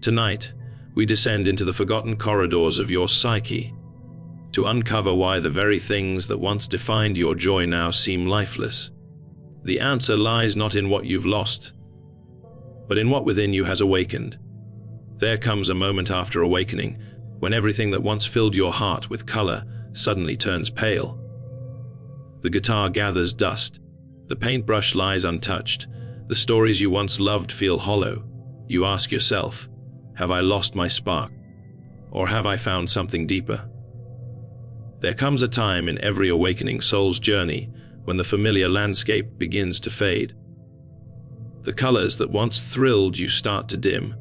Tonight, we descend into the forgotten corridors of your psyche to uncover why the very things that once defined your joy now seem lifeless. The answer lies not in what you've lost, but in what within you has awakened. There comes a moment after awakening when everything that once filled your heart with color suddenly turns pale. The guitar gathers dust, the paintbrush lies untouched, the stories you once loved feel hollow. You ask yourself, have I lost my spark? Or have I found something deeper? There comes a time in every awakening soul's journey when the familiar landscape begins to fade. The colors that once thrilled you start to dim,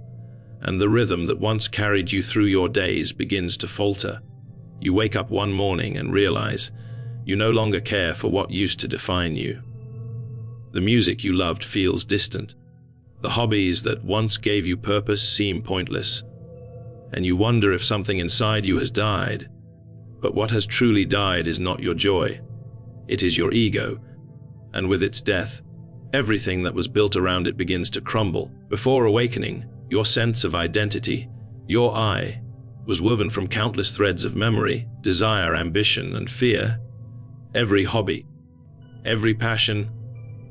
and the rhythm that once carried you through your days begins to falter. You wake up one morning and realize you no longer care for what used to define you. The music you loved feels distant. The hobbies that once gave you purpose seem pointless, and you wonder if something inside you has died. But what has truly died is not your joy. It is your ego, and with its death, everything that was built around it begins to crumble. Before awakening, your sense of identity, your I, was woven from countless threads of memory, desire, ambition, and fear. Every hobby, every passion,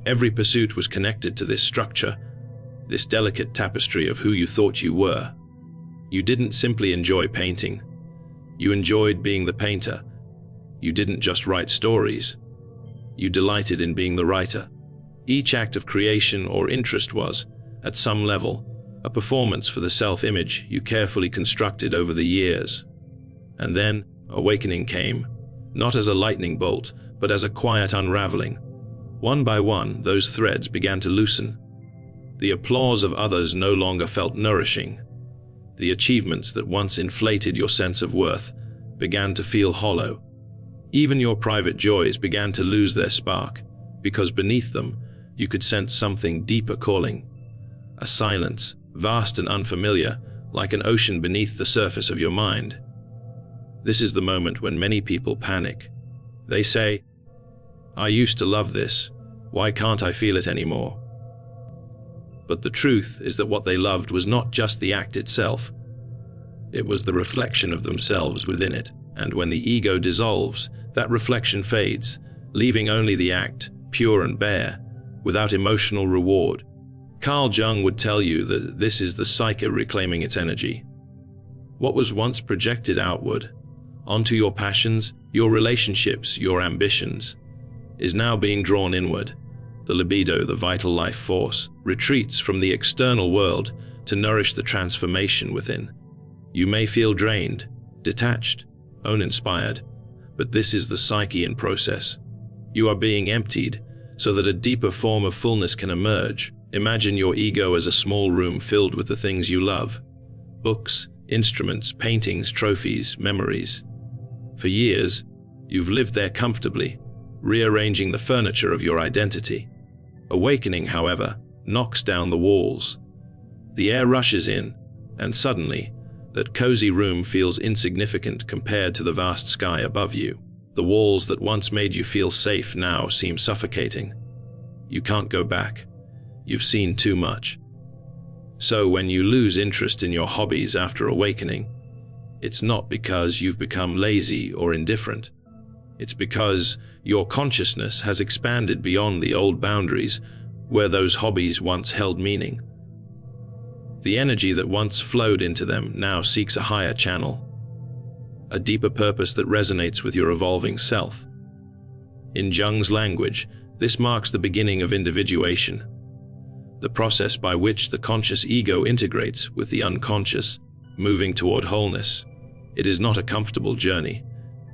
every pursuit was connected to this structure, this delicate tapestry of who you thought you were. You didn't simply enjoy painting. You enjoyed being the painter. You didn't just write stories. You delighted in being the writer. Each act of creation or interest was, at some level, a performance for the self-image you carefully constructed over the years. And then, awakening came, not as a lightning bolt, but as a quiet unraveling. One by one, those threads began to loosen. The applause of others no longer felt nourishing. The achievements that once inflated your sense of worth began to feel hollow. Even your private joys began to lose their spark, because beneath them, you could sense something deeper calling. A silence, vast and unfamiliar, like an ocean beneath the surface of your mind. This is the moment when many people panic. They say, I used to love this. Why can't I feel it anymore? But the truth is that what they loved was not just the act itself. It was the reflection of themselves within it, and when the ego dissolves, that reflection fades, leaving only the act, pure and bare, without emotional reward. Carl Jung would tell you that this is the psyche reclaiming its energy. What was once projected outward, onto your passions, your relationships, your ambitions, is now being drawn inward. The libido, the vital life force, retreats from the external world to nourish the transformation within. You may feel drained, detached, uninspired, but this is the psyche in process. You are being emptied so that a deeper form of fullness can emerge. Imagine your ego as a small room filled with the things you love: books, instruments, paintings, trophies, memories. For years, you've lived there comfortably, rearranging the furniture of your identity. Awakening, however, knocks down the walls. The air rushes in, and suddenly, that cozy room feels insignificant compared to the vast sky above you. The walls that once made you feel safe now seem suffocating. You can't go back. You've seen too much. So when you lose interest in your hobbies after awakening, it's not because you've become lazy or indifferent. It's because your consciousness has expanded beyond the old boundaries where those hobbies once held meaning. The energy that once flowed into them now seeks a higher channel, a deeper purpose that resonates with your evolving self. In Jung's language, this marks the beginning of individuation, the process by which the conscious ego integrates with the unconscious, moving toward wholeness. It is not a comfortable journey.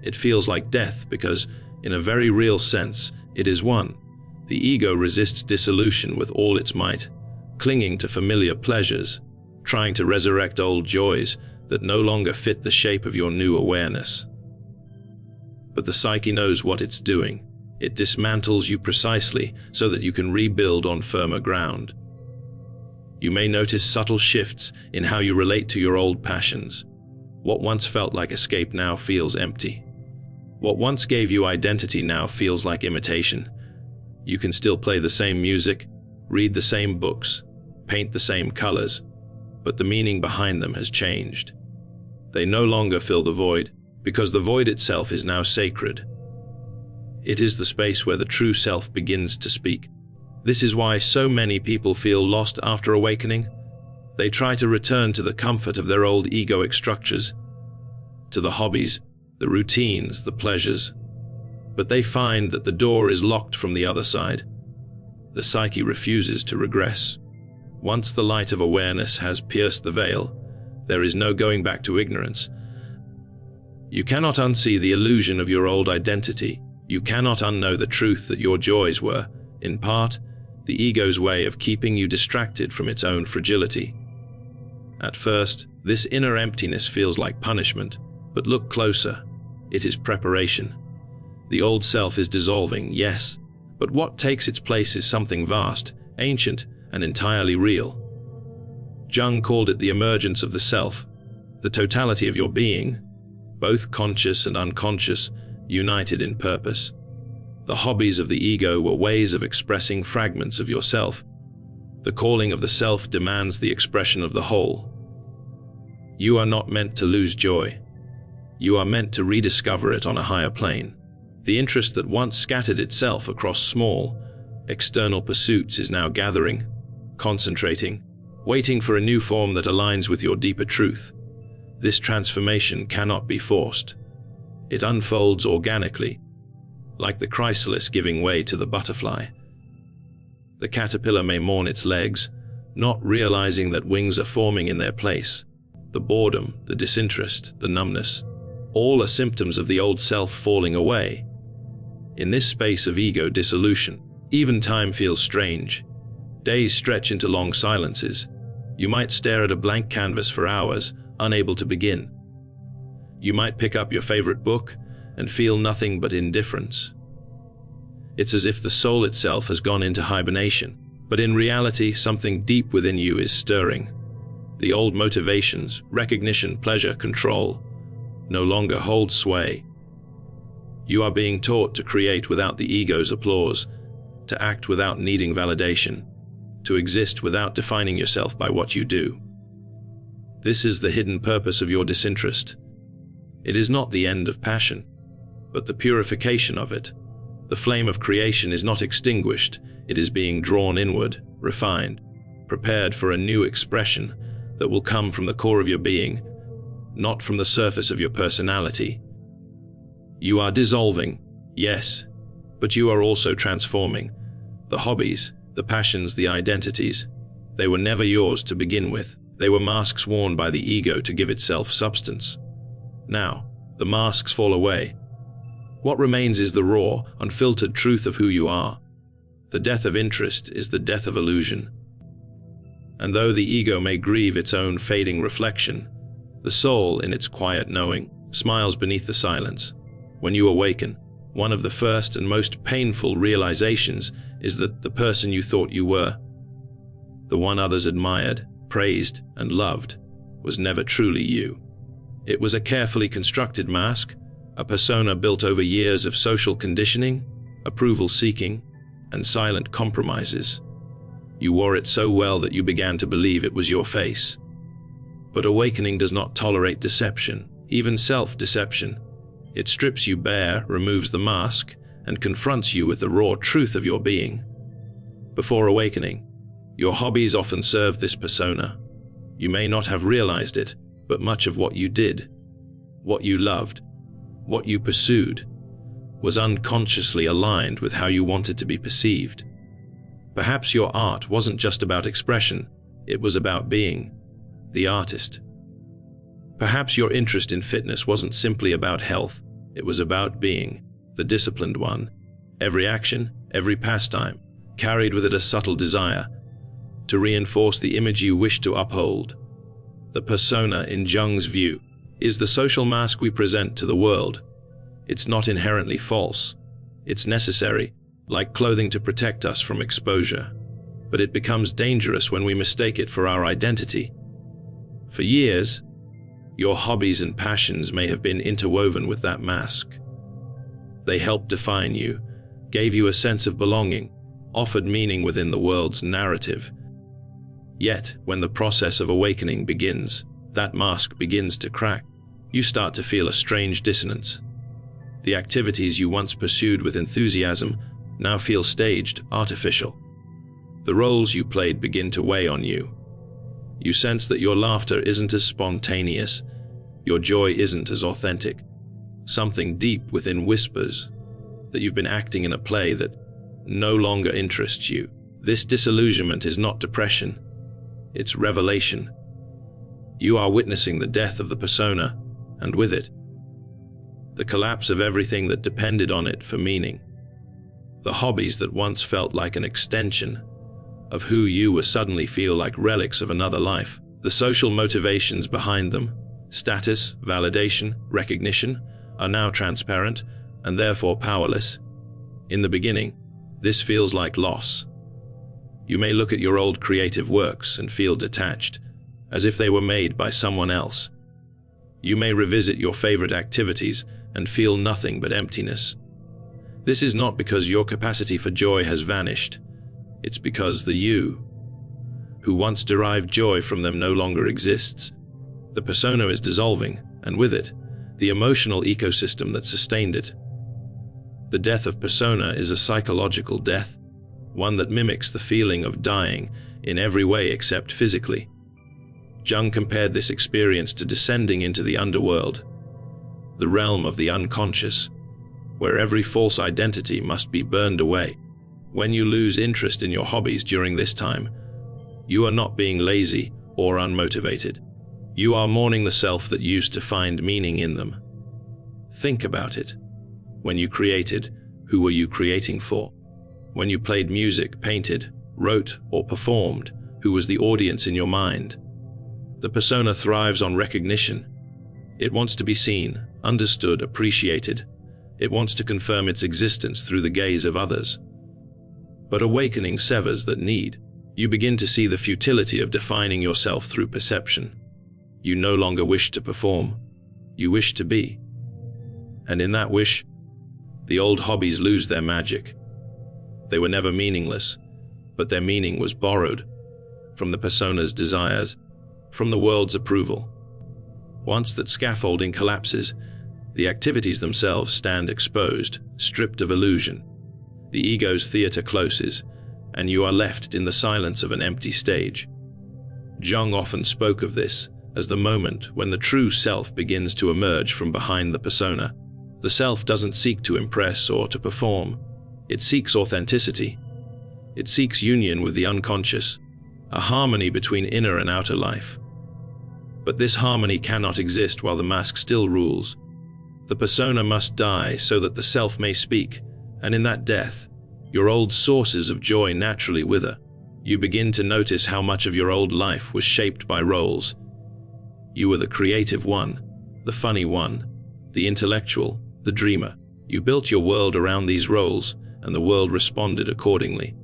It feels like death because, in a very real sense, it is one. The ego resists dissolution with all its might, clinging to familiar pleasures, trying to resurrect old joys that no longer fit the shape of your new awareness. But the psyche knows what it's doing. It dismantles you precisely so that you can rebuild on firmer ground. You may notice subtle shifts in how you relate to your old passions. What once felt like escape now feels empty. What once gave you identity now feels like imitation. You can still play the same music, read the same books, paint the same colors, but the meaning behind them has changed. They no longer fill the void, because the void itself is now sacred. It is the space where the true self begins to speak. This is why so many people feel lost after awakening. They try to return to the comfort of their old egoic structures, to the hobbies, the routines, the pleasures. But they find that the door is locked from the other side. The psyche refuses to regress. Once the light of awareness has pierced the veil, there is no going back to ignorance. You cannot unsee the illusion of your old identity. You cannot unknow the truth that your joys were, in part, the ego's way of keeping you distracted from its own fragility. At first, this inner emptiness feels like punishment, but look closer. It is preparation. The old self is dissolving, yes, but what takes its place is something vast, ancient, and entirely real. Jung called it the emergence of the self, the totality of your being, both conscious and unconscious, united in purpose. The hobbies of the ego were ways of expressing fragments of yourself. The calling of the self demands the expression of the whole. You are not meant to lose joy. You are meant to rediscover it on a higher plane. The interest that once scattered itself across small, external pursuits is now gathering, concentrating, waiting for a new form that aligns with your deeper truth. This transformation cannot be forced. It unfolds organically, like the chrysalis giving way to the butterfly. The caterpillar may mourn its legs, not realizing that wings are forming in their place. The boredom, the disinterest, the numbness, all are symptoms of the old self falling away. In this space of ego dissolution, even time feels strange. Days stretch into long silences. You might stare at a blank canvas for hours, unable to begin. You might pick up your favorite book and feel nothing but indifference. It's as if the soul itself has gone into hibernation, but in reality, something deep within you is stirring. The old motivations, recognition, pleasure, control, no longer hold sway. You are being taught to create without the ego's applause, to act without needing validation, to exist without defining yourself by what you do. This is the hidden purpose of your disinterest. It is not the end of passion, but the purification of it. The flame of creation is not extinguished, it is being drawn inward, refined, prepared for a new expression that will come from the core of your being, not from the surface of your personality. You are dissolving, yes, but you are also transforming. The hobbies, the passions, the identities, they were never yours to begin with. They were masks worn by the ego to give itself substance. Now, the masks fall away. What remains is the raw, unfiltered truth of who you are. The death of interest is the death of illusion. And though the ego may grieve its own fading reflection, the soul, in its quiet knowing, smiles beneath the silence. When you awaken, one of the first and most painful realizations is that the person you thought you were, the one others admired, praised, and loved, was never truly you. It was a carefully constructed mask, a persona built over years of social conditioning, approval-seeking, and silent compromises. You wore it so well that you began to believe it was your face. But awakening does not tolerate deception, even self-deception. It strips you bare, removes the mask, and confronts you with the raw truth of your being. Before awakening, your hobbies often served this persona. You may not have realized it, but much of what you did, what you loved, what you pursued, was unconsciously aligned with how you wanted to be perceived. Perhaps your art wasn't just about expression, it was about being the artist. Perhaps your interest in fitness wasn't simply about health, it was about being the disciplined one. Every action, every pastime, carried with it a subtle desire to reinforce the image you wish to uphold. The persona, in Jung's view, is the social mask we present to the world. It's not inherently false. It's necessary, like clothing to protect us from exposure. But it becomes dangerous when we mistake it for our identity. For years, your hobbies and passions may have been interwoven with that mask. They helped define you, gave you a sense of belonging, offered meaning within the world's narrative. Yet, when the process of awakening begins, that mask begins to crack. You start to feel a strange dissonance. The activities you once pursued with enthusiasm now feel staged, artificial. The roles you played begin to weigh on you. You sense that your laughter isn't as spontaneous, your joy isn't as authentic. Something deep within whispers that you've been acting in a play that no longer interests you. This disillusionment is not depression, it's revelation. You are witnessing the death of the persona, and with it, the collapse of everything that depended on it for meaning. The hobbies that once felt like an extension of who you were suddenly feel like relics of another life. The social motivations behind them, status, validation, recognition, are now transparent and therefore powerless. In the beginning, this feels like loss. You may look at your old creative works and feel detached, as if they were made by someone else. You may revisit your favorite activities and feel nothing but emptiness. This is not because your capacity for joy has vanished. It's because the you, who once derived joy from them, no longer exists. The persona is dissolving, and with it, the emotional ecosystem that sustained it. The death of persona is a psychological death, one that mimics the feeling of dying in every way except physically. Jung compared this experience to descending into the underworld, the realm of the unconscious, where every false identity must be burned away. When you lose interest in your hobbies during this time, you are not being lazy or unmotivated. You are mourning the self that used to find meaning in them. Think about it. When you created, who were you creating for? When you played music, painted, wrote, or performed, who was the audience in your mind? The persona thrives on recognition. It wants to be seen, understood, appreciated. It wants to confirm its existence through the gaze of others. But awakening severs that need. You begin to see the futility of defining yourself through perception. You no longer wish to perform. You wish to be. And in that wish, the old hobbies lose their magic. They were never meaningless, but their meaning was borrowed from the persona's desires, from the world's approval. Once that scaffolding collapses, the activities themselves stand exposed, stripped of illusion. The ego's theater closes, and you are left in the silence of an empty stage. Jung often spoke of this as the moment when the true self begins to emerge from behind the persona. The self doesn't seek to impress or to perform. It seeks authenticity. It seeks union with the unconscious, a harmony between inner and outer life. But this harmony cannot exist while the mask still rules. The persona must die so that the self may speak, and in that death, your old sources of joy naturally wither. You begin to notice how much of your old life was shaped by roles. You were the creative one, the funny one, the intellectual, the dreamer. You built your world around these roles, and the world responded accordingly.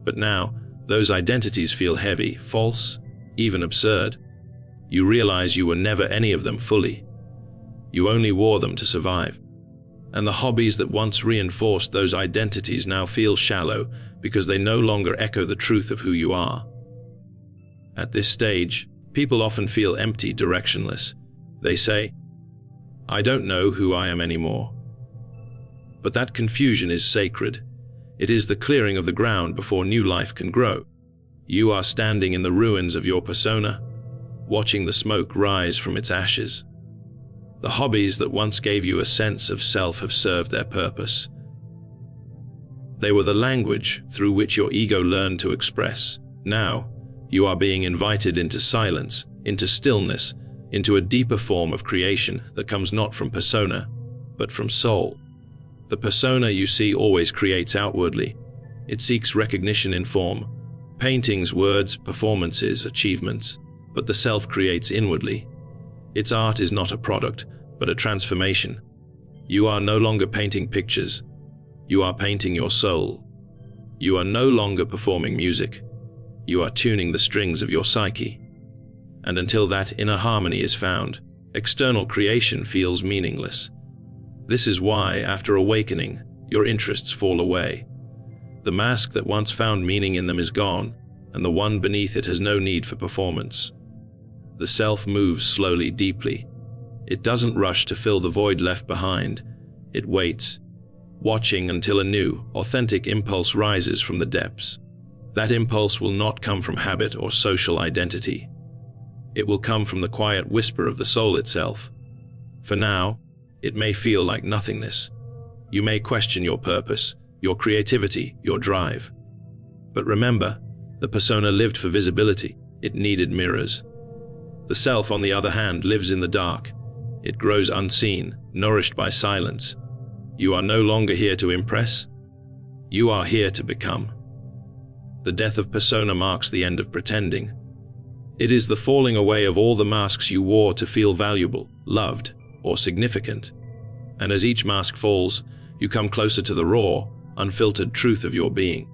But now, those identities feel heavy, false, even absurd. You realize you were never any of them fully. You only wore them to survive. And the hobbies that once reinforced those identities now feel shallow because they no longer echo the truth of who you are. At this stage, people often feel empty, directionless. They say, "I don't know who I am anymore." But that confusion is sacred. It is the clearing of the ground before new life can grow. You are standing in the ruins of your persona, watching the smoke rise from its ashes. The hobbies that once gave you a sense of self have served their purpose. They were the language through which your ego learned to express. Now, you are being invited into silence, into stillness, into a deeper form of creation that comes not from persona, but from soul. The persona you see always creates outwardly. It seeks recognition in form, paintings, words, performances, achievements, but the self creates inwardly. Its art is not a product, but a transformation. You are no longer painting pictures. You are painting your soul. You are no longer performing music. You are tuning the strings of your psyche. And until that inner harmony is found, external creation feels meaningless. This is why, after awakening, your interests fall away. The mask that once found meaning in them is gone, and the one beneath it has no need for performance. The self moves slowly, deeply. It doesn't rush to fill the void left behind. It waits, watching until a new, authentic impulse rises from the depths. That impulse will not come from habit or social identity. It will come from the quiet whisper of the soul itself. For now, it may feel like nothingness. You may question your purpose, your creativity, your drive. But remember, the persona lived for visibility. It needed mirrors. The self, on the other hand, lives in the dark. It grows unseen, nourished by silence. You are no longer here to impress. You are here to become. The death of persona marks the end of pretending. It is the falling away of all the masks you wore to feel valuable, loved, or significant. And as each mask falls, you come closer to the raw, unfiltered truth of your being.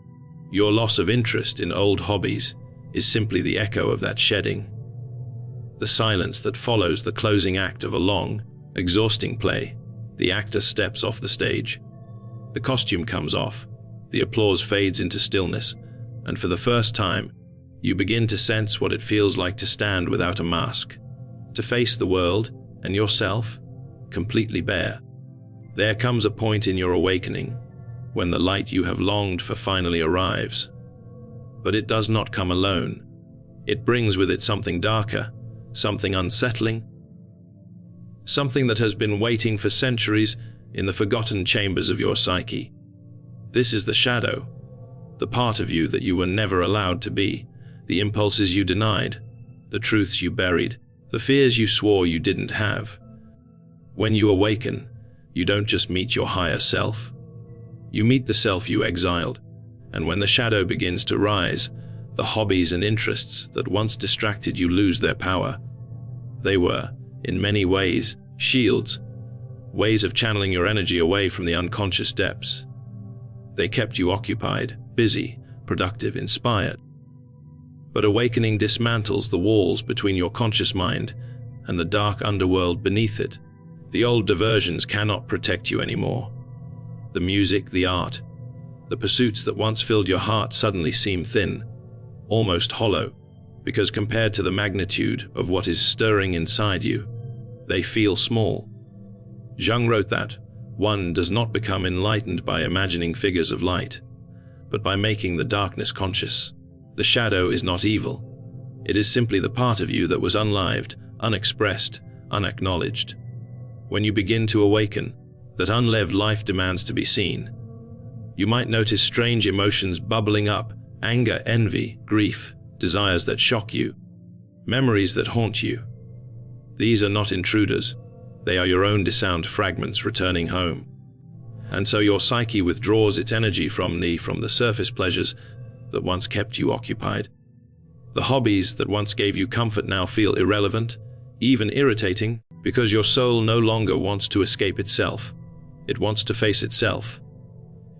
Your loss of interest in old hobbies is simply the echo of that shedding. The silence that follows the closing act of a long, exhausting play. The actor steps off the stage. The costume comes off. The applause fades into stillness. And for the first time, you begin to sense what it feels like to stand without a mask, to face the world and yourself completely bare. There comes a point in your awakening when the light you have longed for finally arrives. But it does not come alone. It brings with it something darker, something unsettling, something that has been waiting for centuries in the forgotten chambers of your psyche. This is the shadow, the part of you that you were never allowed to be, the impulses you denied, the truths you buried, the fears you swore you didn't have. When you awaken, you don't just meet your higher self. You meet the self you exiled, and when the shadow begins to rise, the hobbies and interests that once distracted you lose their power. They were, in many ways, shields, ways of channeling your energy away from the unconscious depths. They kept you occupied, busy, productive, inspired. But awakening dismantles the walls between your conscious mind and the dark underworld beneath it. The old diversions cannot protect you anymore. The music, the art, the pursuits that once filled your heart suddenly seem thin, almost hollow, because compared to the magnitude of what is stirring inside you, they feel small. Jung wrote that one does not become enlightened by imagining figures of light, but by making the darkness conscious. The shadow is not evil. It is simply the part of you that was unlived, unexpressed, unacknowledged. When you begin to awaken, that unlived life demands to be seen. You might notice strange emotions bubbling up, anger, envy, grief, desires that shock you, memories that haunt you. These are not intruders. They are your own disowned fragments returning home. And so your psyche withdraws its energy from the surface pleasures that once kept you occupied. The hobbies that once gave you comfort now feel irrelevant, even irritating, because your soul no longer wants to escape itself. It wants to face itself.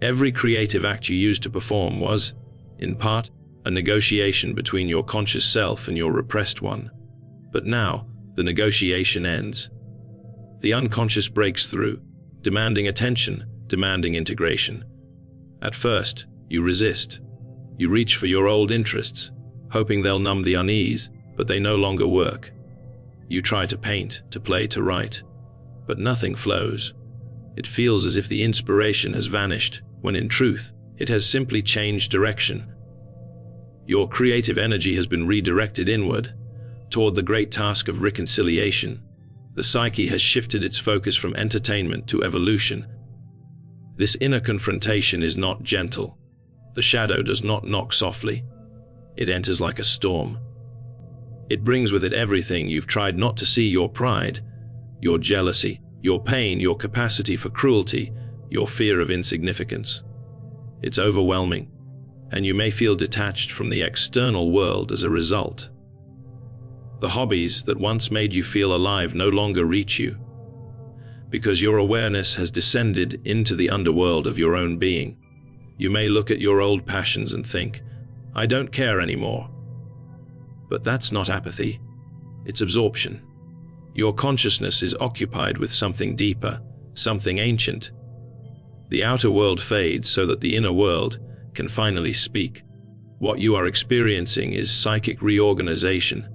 Every creative act you used to perform was, in part, a negotiation between your conscious self and your repressed one. But now, the negotiation ends. The unconscious breaks through, demanding attention, demanding integration. At first, you resist. You reach for your old interests, hoping they'll numb the unease, but they no longer work. You try to paint, to play, to write, but nothing flows. It feels as if the inspiration has vanished, when in truth, it has simply changed direction. Your creative energy has been redirected inward, toward the great task of reconciliation. The psyche has shifted its focus from entertainment to evolution. This inner confrontation is not gentle. The shadow does not knock softly. It enters like a storm. It brings with it everything you've tried not to see: your pride, your jealousy, your pain, your capacity for cruelty, your fear of insignificance. It's overwhelming, and you may feel detached from the external world as a result. The hobbies that once made you feel alive no longer reach you, because your awareness has descended into the underworld of your own being. You may look at your old passions and think, "I don't care anymore." But that's not apathy, it's absorption. Your consciousness is occupied with something deeper, something ancient. The outer world fades so that the inner world can finally speak. What you are experiencing is psychic reorganization.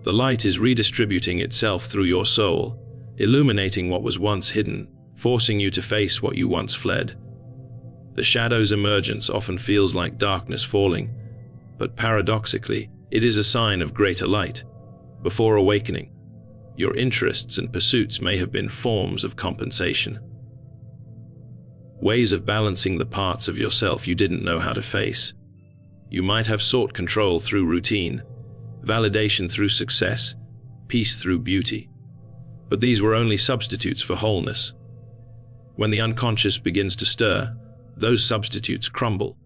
The light is redistributing itself through your soul, illuminating what was once hidden, forcing you to face what you once fled. The shadow's emergence often feels like darkness falling, but paradoxically, it is a sign of greater light. Before awakening, your interests and pursuits may have been forms of compensation. Ways of balancing the parts of yourself you didn't know how to face. You might have sought control through routine, validation through success, peace through beauty. But these were only substitutes for wholeness. When the unconscious begins to stir, those substitutes crumble.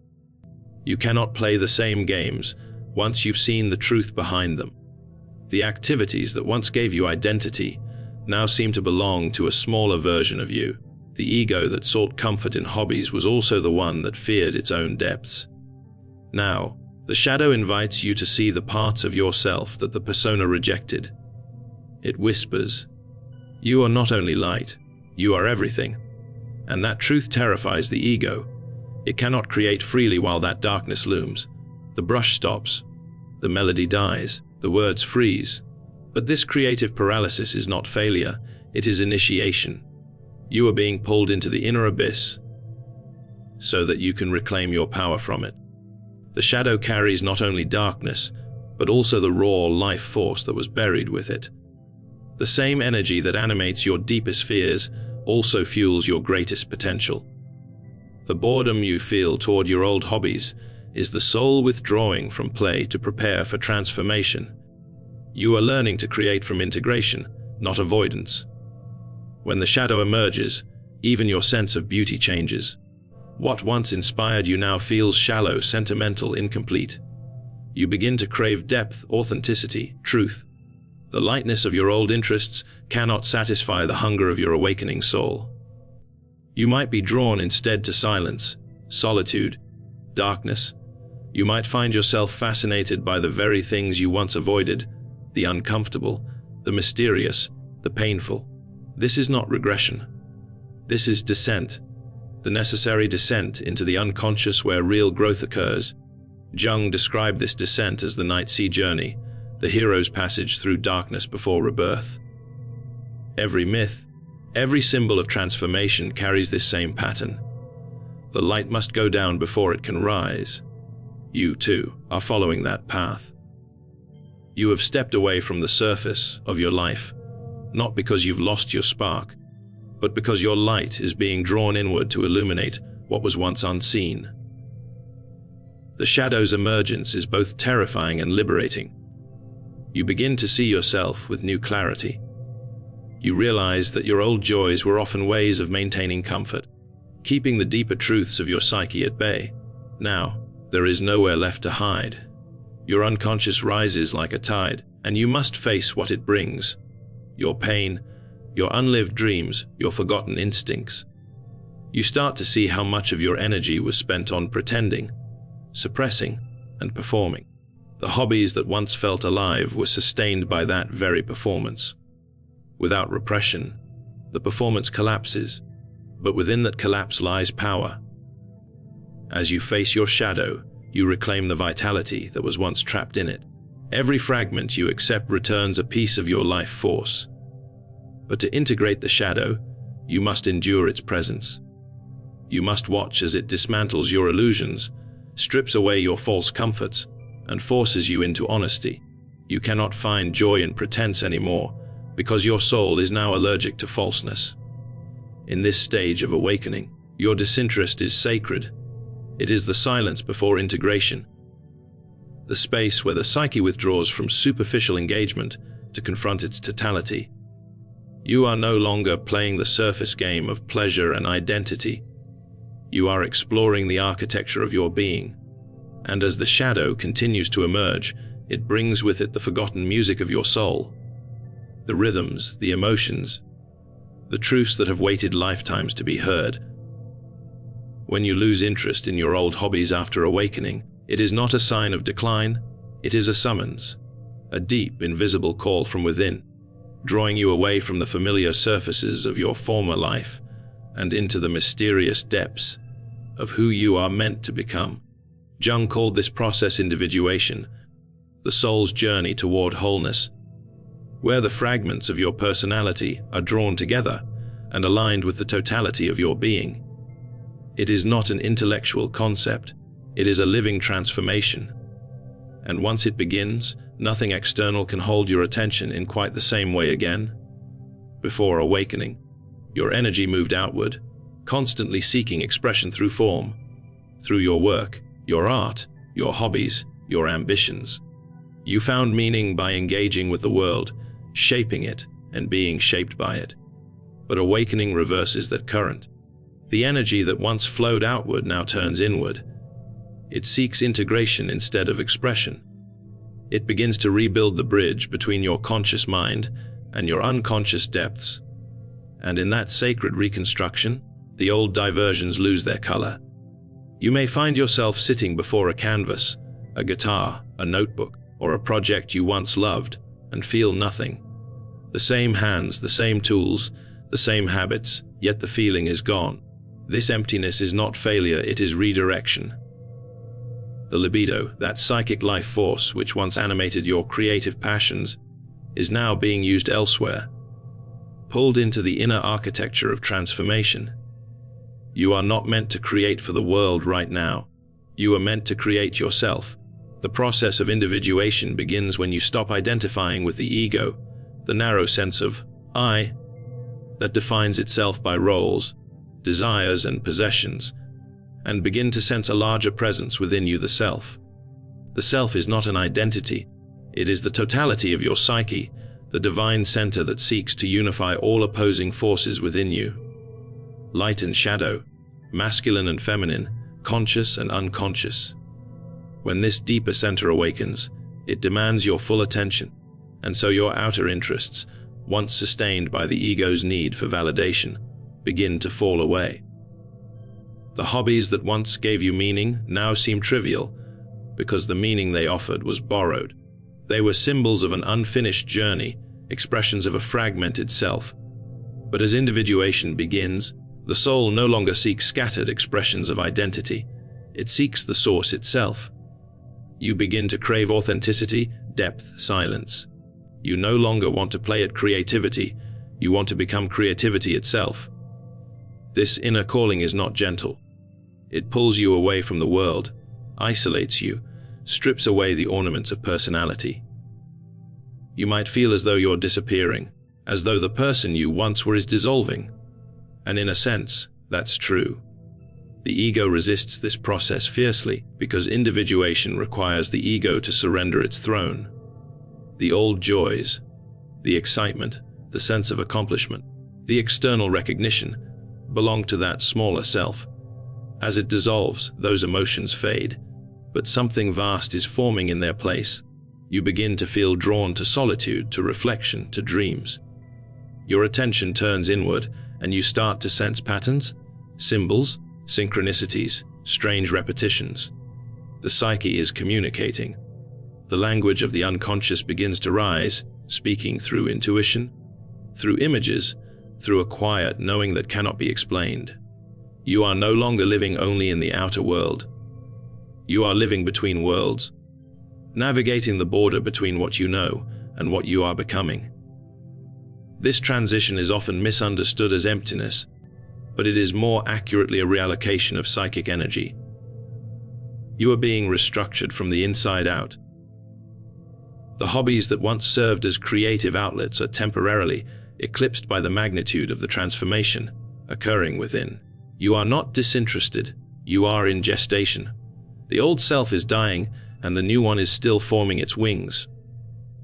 You cannot play the same games once you've seen the truth behind them. The activities that once gave you identity now seem to belong to a smaller version of you. The ego that sought comfort in hobbies was also the one that feared its own depths. Now, the shadow invites you to see the parts of yourself that the persona rejected. It whispers, "You are not only light, you are everything." And that truth terrifies the ego. It cannot create freely while that darkness looms. The brush stops, the melody dies, the words freeze. But this creative paralysis is not failure, it is initiation. You are being pulled into the inner abyss so that you can reclaim your power from it. The shadow carries not only darkness, but also the raw life force that was buried with it. The same energy that animates your deepest fears also fuels your greatest potential. The boredom you feel toward your old hobbies is the soul withdrawing from play to prepare for transformation. You are learning to create from integration, not avoidance. When the shadow emerges, even your sense of beauty changes. What once inspired you now feels shallow, sentimental, incomplete. You begin to crave depth, authenticity, truth. The lightness of your old interests cannot satisfy the hunger of your awakening soul. You might be drawn instead to silence, solitude, darkness. You might find yourself fascinated by the very things you once avoided, the uncomfortable, the mysterious, the painful. This is not regression. This is descent, the necessary descent into the unconscious where real growth occurs. Jung described this descent as the night sea journey, the hero's passage through darkness before rebirth. Every myth, every symbol of transformation carries this same pattern. The light must go down before it can rise. You, too, are following that path. You have stepped away from the surface of your life, not because you've lost your spark, but because your light is being drawn inward to illuminate what was once unseen. The shadow's emergence is both terrifying and liberating. You begin to see yourself with new clarity. You realize that your old joys were often ways of maintaining comfort, keeping the deeper truths of your psyche at bay. Now, there is nowhere left to hide. Your unconscious rises like a tide, and you must face what it brings. Your pain, your unlived dreams, your forgotten instincts. You start to see how much of your energy was spent on pretending, suppressing, and performing. The hobbies that once felt alive were sustained by that very performance. Without repression, the performance collapses, but within that collapse lies power. As you face your shadow, you reclaim the vitality that was once trapped in it. Every fragment you accept returns a piece of your life force. But to integrate the shadow, you must endure its presence. You must watch as it dismantles your illusions, strips away your false comforts, and forces you into honesty. You cannot find joy in pretense anymore, because your soul is now allergic to falseness. In this stage of awakening, your disinterest is sacred. It is the silence before integration, the space where the psyche withdraws from superficial engagement to confront its totality. You are no longer playing the surface game of pleasure and identity. You are exploring the architecture of your being, and as the shadow continues to emerge, it brings with it the forgotten music of your soul, the rhythms, the emotions, the truths that have waited lifetimes to be heard. When you lose interest in your old hobbies after awakening, it is not a sign of decline, it is a summons, a deep, invisible call from within, drawing you away from the familiar surfaces of your former life and into the mysterious depths of who you are meant to become. Jung called this process individuation, the soul's journey toward wholeness, where the fragments of your personality are drawn together and aligned with the totality of your being. It is not an intellectual concept, it is a living transformation. And once it begins, nothing external can hold your attention in quite the same way again. Before awakening, your energy moved outward, constantly seeking expression through form, through your work, your art, your hobbies, your ambitions. You found meaning by engaging with the world, shaping it, and being shaped by it. But awakening reverses that current. The energy that once flowed outward now turns inward. It seeks integration instead of expression. It begins to rebuild the bridge between your conscious mind and your unconscious depths. And in that sacred reconstruction, the old diversions lose their color. You may find yourself sitting before a canvas, a guitar, a notebook, or a project you once loved, and feel nothing. The same hands, the same tools, the same habits, yet the feeling is gone. This emptiness is not failure, it is redirection. The libido, that psychic life force which once animated your creative passions, is now being used elsewhere, pulled into the inner architecture of transformation. You are not meant to create for the world right now. You are meant to create yourself. The process of individuation begins when you stop identifying with the ego, the narrow sense of I that defines itself by roles, desires, and possessions, and begin to sense a larger presence within you, the self. The self is not an identity. It is the totality of your psyche, the divine center that seeks to unify all opposing forces within you. Light and shadow, masculine and feminine, conscious and unconscious. When this deeper center awakens, it demands your full attention, and so your outer interests, once sustained by the ego's need for validation, begin to fall away. The hobbies that once gave you meaning now seem trivial because the meaning they offered was borrowed. They were symbols of an unfinished journey, expressions of a fragmented self. But as individuation begins, the soul no longer seeks scattered expressions of identity. It seeks the source itself. You begin to crave authenticity, depth, silence. You no longer want to play at creativity. You want to become creativity itself. This inner calling is not gentle. It pulls you away from the world, isolates you, strips away the ornaments of personality. You might feel as though you're disappearing, as though the person you once were is dissolving. And in a sense, that's true. The ego resists this process fiercely because individuation requires the ego to surrender its throne. The old joys, the excitement, the sense of accomplishment, the external recognition belong to that smaller self. As it dissolves, those emotions fade, but something vast is forming in their place. You begin to feel drawn to solitude, to reflection, to dreams. Your attention turns inward, and you start to sense patterns, symbols, synchronicities, strange repetitions. The psyche is communicating. The language of the unconscious begins to rise, speaking through intuition, through images, through a quiet knowing that cannot be explained. You are no longer living only in the outer world. You are living between worlds, navigating the border between what you know and what you are becoming. This transition is often misunderstood as emptiness, but it is more accurately a reallocation of psychic energy. You are being restructured from the inside out. The hobbies that once served as creative outlets are temporarily eclipsed by the magnitude of the transformation occurring within. You are not disinterested, you are in gestation. The old self is dying, and the new one is still forming its wings.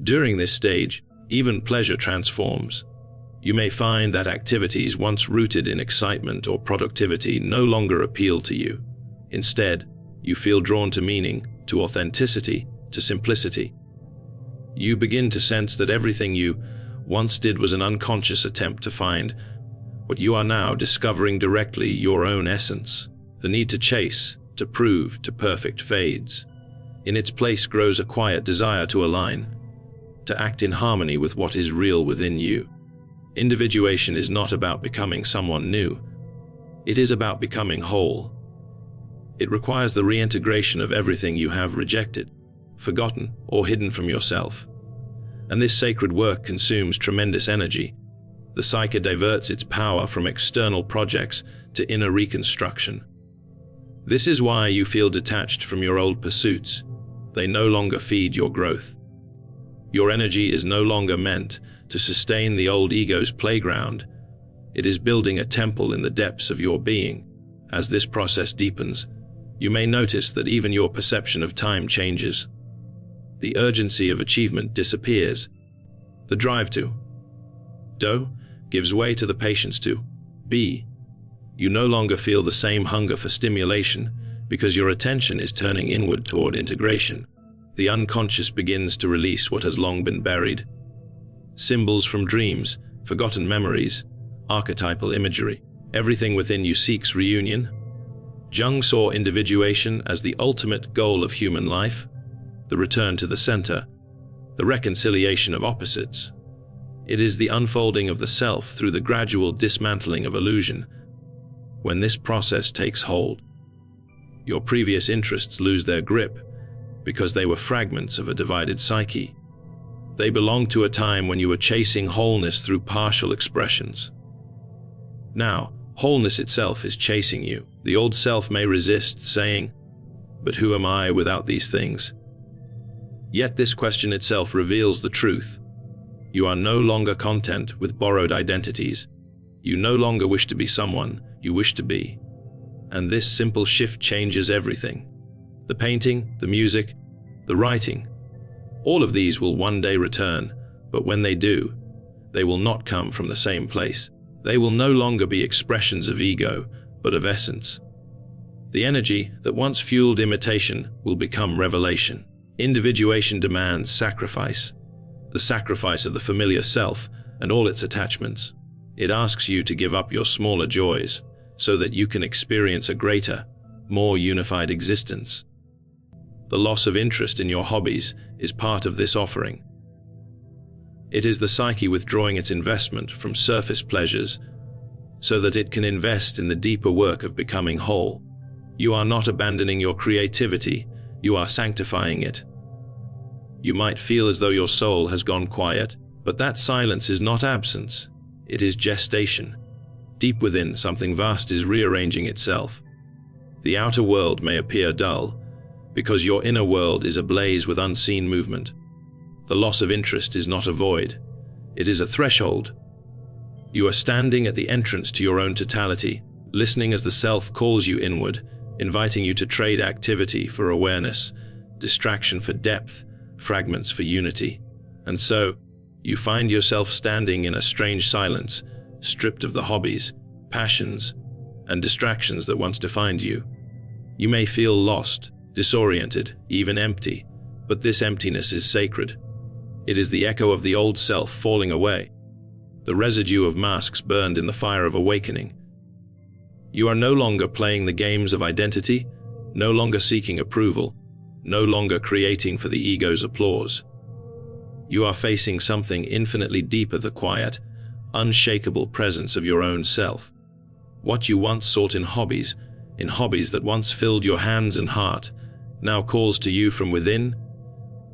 During this stage, even pleasure transforms. You may find that activities once rooted in excitement or productivity no longer appeal to you. Instead, you feel drawn to meaning, to authenticity, to simplicity. You begin to sense that everything you once did was an unconscious attempt to find what you are now discovering directly, your own essence. The need to chase, to prove, to perfect fades. In its place grows a quiet desire to align, to act in harmony with what is real within you. Individuation is not about becoming someone new. It is about becoming whole. It requires the reintegration of everything you have rejected, forgotten, or hidden from yourself. And this sacred work consumes tremendous energy. The psyche diverts its power from external projects to inner reconstruction. This is why you feel detached from your old pursuits. They no longer feed your growth. Your energy is no longer meant to sustain the old ego's playground. It is building a temple in the depths of your being. As this process deepens, you may notice that even your perception of time changes. The urgency of achievement disappears. The drive to do gives way to the patience to be. You no longer feel the same hunger for stimulation because your attention is turning inward toward integration. The unconscious begins to release what has long been buried. Symbols from dreams, forgotten memories, archetypal imagery. Everything within you seeks reunion. Jung saw individuation as the ultimate goal of human life, the return to the center, the reconciliation of opposites. It is the unfolding of the self through the gradual dismantling of illusion. When this process takes hold, your previous interests lose their grip because they were fragments of a divided psyche. They belong to a time when you were chasing wholeness through partial expressions. Now, wholeness itself is chasing you. The old self may resist, saying, "But who am I without these things?" Yet this question itself reveals the truth. You are no longer content with borrowed identities. You no longer wish to be someone you wish to be. And this simple shift changes everything. The painting, the music, the writing, all of these will one day return, but when they do, they will not come from the same place. They will no longer be expressions of ego, but of essence. The energy that once fueled imitation will become revelation. Individuation demands sacrifice, the sacrifice of the familiar self and all its attachments. It asks you to give up your smaller joys so that you can experience a greater, more unified existence. The loss of interest in your hobbies is part of this offering. It is the psyche withdrawing its investment from surface pleasures so that it can invest in the deeper work of becoming whole. You are not abandoning your creativity, you are sanctifying it. You might feel as though your soul has gone quiet, but that silence is not absence, it is gestation. Deep within, something vast is rearranging itself. The outer world may appear dull, because your inner world is ablaze with unseen movement. The loss of interest is not a void, it is a threshold. You are standing at the entrance to your own totality, listening as the self calls you inward, inviting you to trade activity for awareness, distraction for depth, fragments for unity. And so, you find yourself standing in a strange silence, stripped of the hobbies, passions, and distractions that once defined you. You may feel lost, disoriented, even empty, but this emptiness is sacred. It is the echo of the old self falling away, the residue of masks burned in the fire of awakening. You are no longer playing the games of identity, no longer seeking approval, no longer creating for the ego's applause. You are facing something infinitely deeper, the quiet, unshakable presence of your own self. What you once sought in hobbies that once filled your hands and heart, now calls to you from within,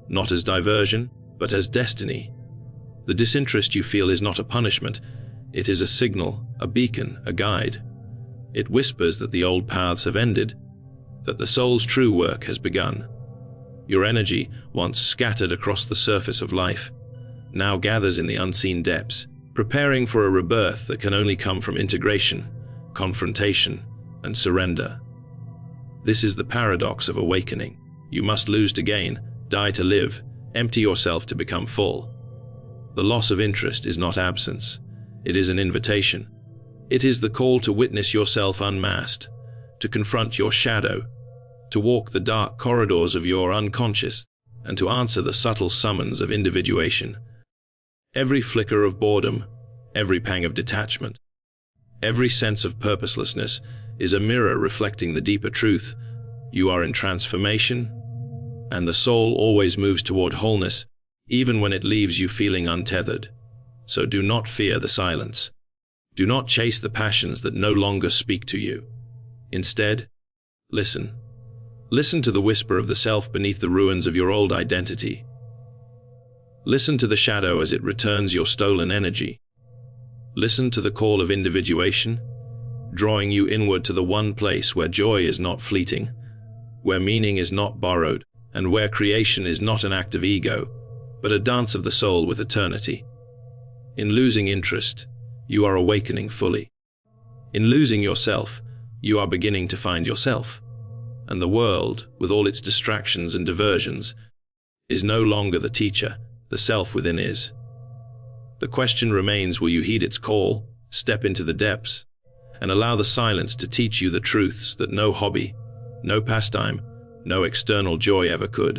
not as diversion, but as destiny. The disinterest you feel is not a punishment, it is a signal, a beacon, a guide. It whispers that the old paths have ended, that the soul's true work has begun. Your energy, once scattered across the surface of life, now gathers in the unseen depths, preparing for a rebirth that can only come from integration, confrontation, and surrender. This is the paradox of awakening. You must lose to gain, die to live, empty yourself to become full. The loss of interest is not absence, it is an invitation. It is the call to witness yourself unmasked, to confront your shadow, to walk the dark corridors of your unconscious, and to answer the subtle summons of individuation. Every flicker of boredom, every pang of detachment, every sense of purposelessness is a mirror reflecting the deeper truth. You are in transformation, and the soul always moves toward wholeness, even when it leaves you feeling untethered. So do not fear the silence. Do not chase the passions that no longer speak to you. Instead, Listen. Listen to the whisper of the self beneath the ruins of your old identity. Listen to the shadow as it returns your stolen energy. Listen to the call of individuation, drawing you inward to the one place where joy is not fleeting, where meaning is not borrowed, and where creation is not an act of ego, but a dance of the soul with eternity. In losing interest, you are awakening fully. In losing yourself, you are beginning to find yourself. And the world, with all its distractions and diversions, is no longer the teacher, the self within is. The question remains, will you heed its call, step into the depths, and allow the silence to teach you the truths that no hobby, no pastime, no external joy ever could?